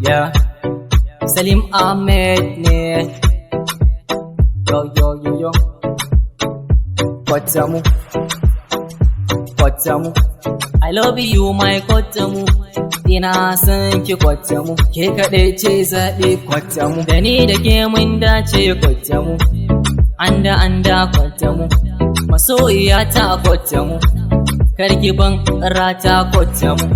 Yeah, Salim Ahmed ne. Yo. KWATTAMU. I love you my KWATTAMU. Ina son ki KWATTAMU. Ke kaɗai ce zaɓe KWATTAMU. Da ni da ke mun dace KWATTAMU. Anda KWATTAMU. Masoyiya ta KWATTAMU. Karki ban rata KWATTAMu.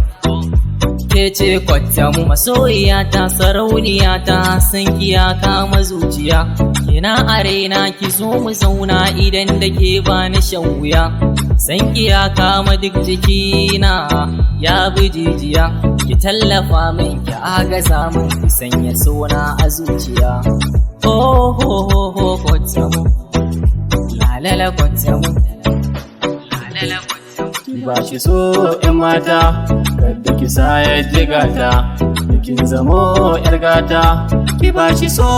Ke ce KWATTAMu. Masoyiya ta sarauniya ta san kiya kama zuciya. Kina a raina ki zo mu zauna idan da ke bani shan wuya. San kiya kama duk jikina ya bi jijiya. Ki tallafa min ki agaza min ki sanya sona a zuciya. Oh KWATTAMu. La KWATTAMu. Ki ba shi so ‘yan mata, kadda ki sa ya jigata, kin zamo ‘yar gata. Ki ba shi so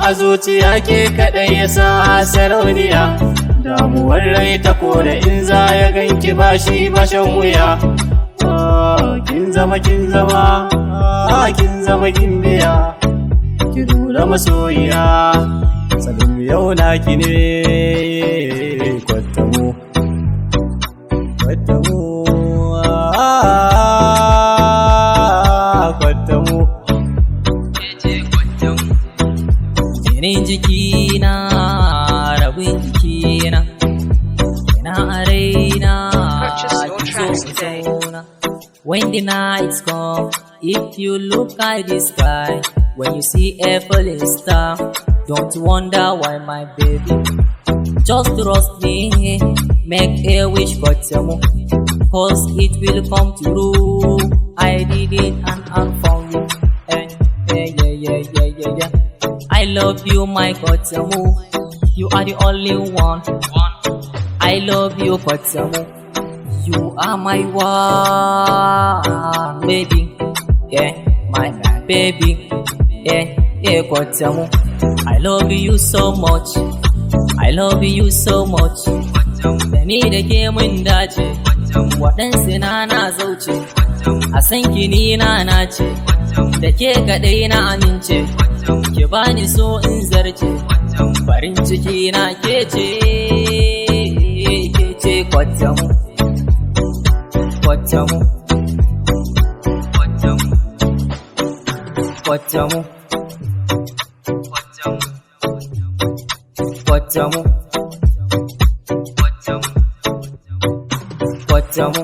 a zuciya ke kaɗai ya sa sarauniya. Damuwar rai ta kore in za ya ganki ba shi ba shan wuya. Kin zama kin biya, ki lura masoyiya. Salim yau naki ne KWATTAMu. KWATTAMu. Jinin jikina, rabin jikina, kina a raina, ki zo mu zauna. When the nights come, if you look at the sky, when you see a falling star, don't wonder why my baby. Just trust me, make a wish KWATTAMu, cause it will come true. I did it and I found you. Yeah. I love you my KWATTAMu, you are the only one. I love you KWATTAMu, you are my one, baby. Yeah, my baby. Yeah, KWATTAMu. I love you so much. I love you so much. Da ni da ke mun dace, waɗansu na zauce. A san ki ni na ce, da ke kaɗai na amince. Ki bani so in zarce, farin ciki na ke ce KWATTAMu. KWATTAMu. KWATTAMU.